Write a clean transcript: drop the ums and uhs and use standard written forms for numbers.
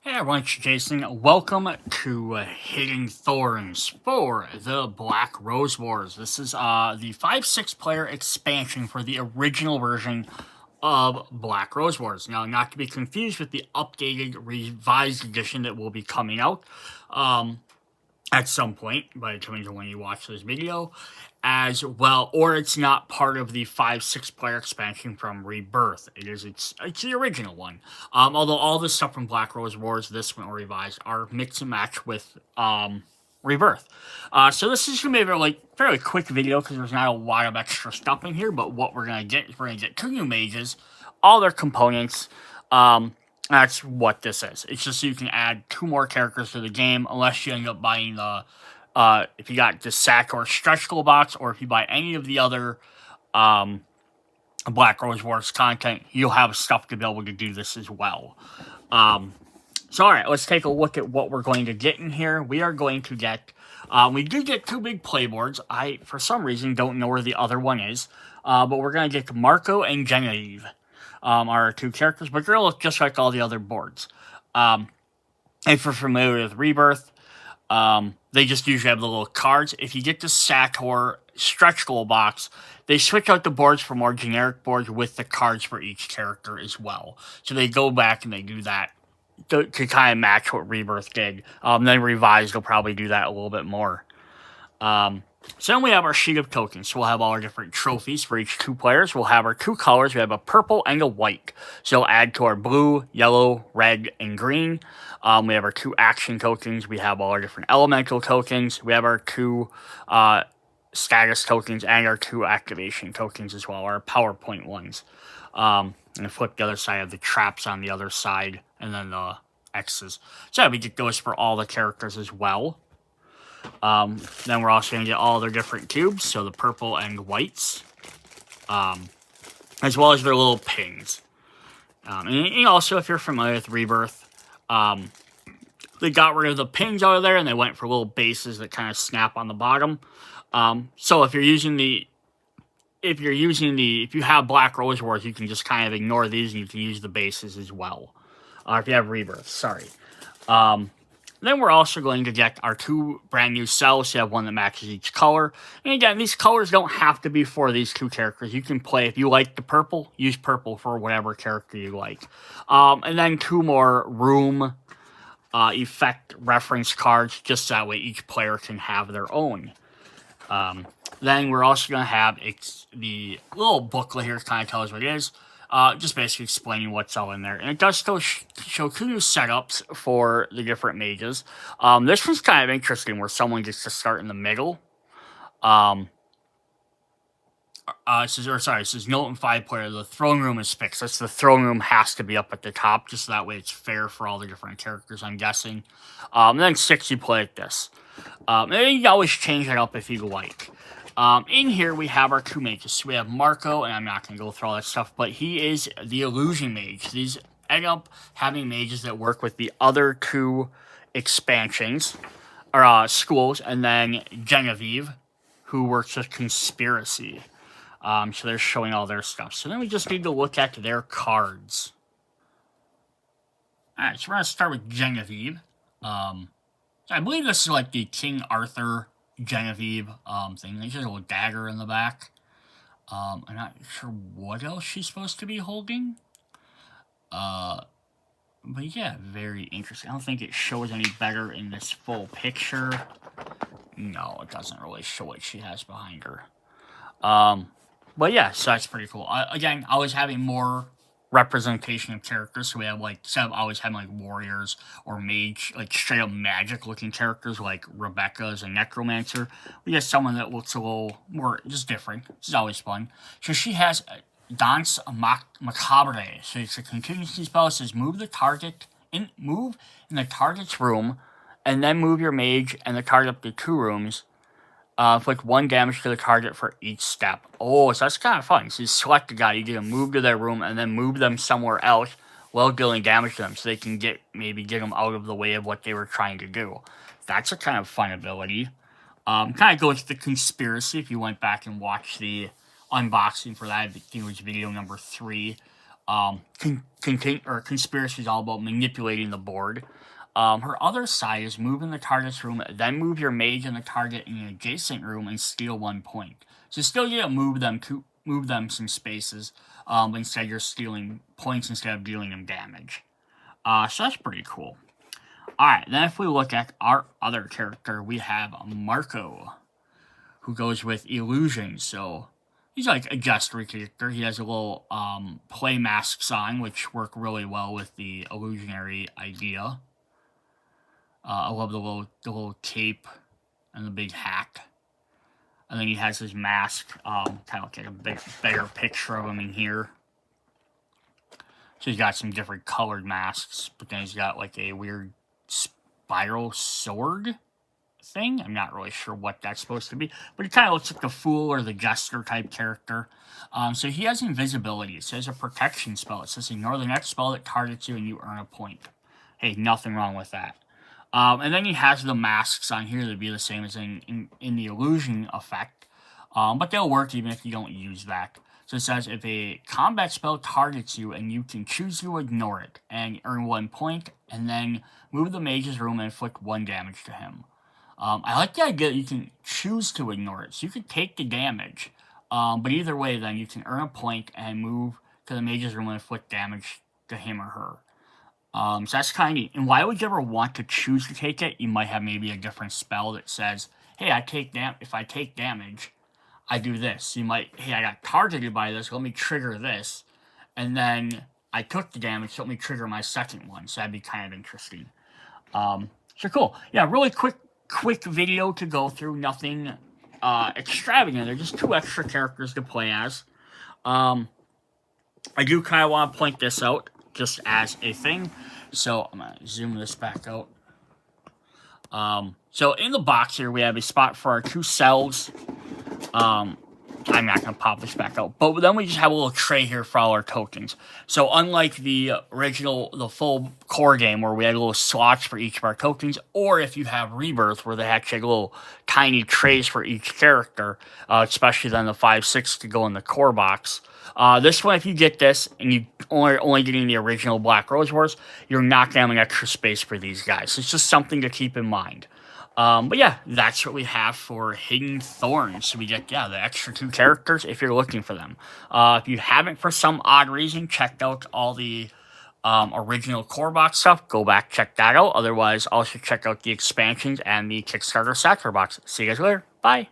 Hey everyone, it's Jason. Welcome to Hitting Thorns for the Black Rose Wars. This is the 5-6 player expansion for the original version of Black Rose Wars. Now, not to be confused with the updated, revised edition that will be coming out at some point, by the time when you watch this video, as well, or it's not part of the 5-6 player expansion from Rebirth. It's the original one. Although all the stuff from Black Rose Wars, this one or revised, are mix and match with Rebirth. So this is gonna be a fairly quick video because there's not a lot of extra stuff in here. But what we're gonna get is we're gonna get 2 new mages, all their components. That's what this is. It's just so you can add 2 more characters to the game, unless you end up buying the if you got the SATOR stretch goal box, or if you buy any of the other Black Rose Wars content, you'll have stuff to be able to do this as well. So alright, let's take a look at what we're going to get in here. We are going to get, we did get 2 big playboards. I, for some reason, don't know where the other one is. But we're going to get Marco and Genevieve. Are 2 characters, but they're look just like all the other boards. If you're familiar with Rebirth, they just usually have the little cards. If you get the SATOR stretch goal box, they switch out the boards for more generic boards with the cards for each character as well. So they go back and they do that to kind of match what Rebirth did. Then Revised will probably do that a little bit more. So then we have our sheet of tokens. So we'll have all our different trophies for each 2 players. We'll have our 2 colors. We have a purple and a white. So we'll add to our blue, yellow, red, and green. We have our 2 action tokens. We have all our different elemental tokens. We have our 2 status tokens and our 2 activation tokens as well, our PowerPoint ones. And flip the other side of the traps on the other side, and then the X's. So we get those for all the characters as well. Then we're also going to get all their different cubes, so the purple and whites, as well as their little pings. And also, if you're familiar with Rebirth, they got rid of the pings out of there, and they went for little bases that kind of snap on the bottom. So if you have Black Rose Wars, you can just kind of ignore these, and you can use the bases as well. If you have Rebirth, sorry. Then we're also going to get our 2 brand new cells. You have one that matches each color. And again, these colors don't have to be for these 2 characters. You can play, if you like the purple, use purple for whatever character you like. And then 2 more room effect reference cards, just that way each player can have their own. Then we're also going to have the little booklet here, kind of tells what it is. Just basically explaining what's all in there. And it does still show 2 new setups for the different mages. This one's kind of interesting, where someone gets to start in the middle. It says note in 5 player, the throne room is fixed. That's the throne room has to be up at the top, just so that way it's fair for all the different characters, I'm guessing. And then 6, you play like this. And you can always change it up if you like. In here, we have our 2 mages. So we have Marco, and I'm not going to go through all that stuff, but he is the illusion mage. These end up having mages that work with the other 2 expansions, or schools, and then Genevieve, who works with conspiracy. So they're showing all their stuff. So then we just need to look at their cards. Alright, so we're going to start with Genevieve. I believe this is like the King Arthur Genevieve thing. There's just a little dagger in the back. I'm not sure what else she's supposed to be holding. But yeah, very interesting. I don't think it shows any better in this full picture. No, it doesn't really show what she has behind her. But yeah, so that's pretty cool. Again, I was having more representation of characters, so we have instead of always having warriors or mage, straight up magic looking characters like Rebecca as a necromancer, we get someone that looks a little more just different. This is always fun. So she has Danse Macabre. So it's a contingency spell. It says move in the target's room, and then move your mage and the target up to 2 rooms. Inflict 1 damage to the target for each step. Oh, so that's kind of fun. So you select a guy, you get them move to their room, and then move them somewhere else while dealing damage to them, so they can maybe get them out of the way of what they were trying to do. That's a kind of fun ability. Kind of goes to the conspiracy. If you went back and watched the unboxing for that, I think it was video number 3. Conspiracy is all about manipulating the board. Her other side is move in the target's room, then move your mage and the target in an adjacent room and steal 1 point. So still you move them some spaces, but instead you're stealing points instead of dealing them damage. So that's pretty cool. Alright, then if we look at our other character, we have Marco, who goes with Illusion. So he's like a gestury character. He has a little play masks on, which work really well with the illusionary idea. I love the little cape and the big hat. And then he has his mask, kind of like a bigger picture of him in here. So he's got some different colored masks, but then he's got like a weird spiral sword thing. I'm not really sure what that's supposed to be, but he kind of looks like the fool or the jester type character. So he has invisibility. It says a protection spell. It says ignore the next spell that targets you and you earn a point. Hey, nothing wrong with that. And then he has the masks on here to be the same as in the illusion effect. But they'll work even if you don't use that. So it says if a combat spell targets you and you can choose to ignore it and earn 1 point, and then move the mage's room and inflict 1 damage to him. I like the idea that you can choose to ignore it. So you could take the damage. But either way, then you can earn a point and move to the mage's room and inflict damage to him or her. So that's kind of neat. And why would you ever want to choose to take it? You might have maybe a different spell that says, hey, if I take damage, I do this. You might, hey, I got targeted by this, let me trigger this. And then I took the damage, so let me trigger my second one. So that'd be kind of interesting. So cool. Yeah, really quick video to go through. Nothing extravagant. They're just 2 extra characters to play as. I do kind of want to point this out just as a thing. So I'm going to zoom this back out. So in the box here, we have a spot for our 2 cells. I'm not going to pop this back out. But then we just have a little tray here for all our tokens. So unlike the full core game where we had little slots for each of our tokens, or if you have Rebirth where they actually have little tiny trays for each character, especially then the 5, 6 to go in the core box. This one, if you get this and you only getting the original Black Rose Wars, you're not getting extra space for these guys. So it's just something to keep in mind. But yeah, that's what we have for Hidden Thorns. So we get, the extra 2 characters if you're looking for them. If you haven't, for some odd reason, checked out all the original core box stuff, go back, check that out. Otherwise, also check out the expansions and the Kickstarter SATOR box. See you guys later. Bye.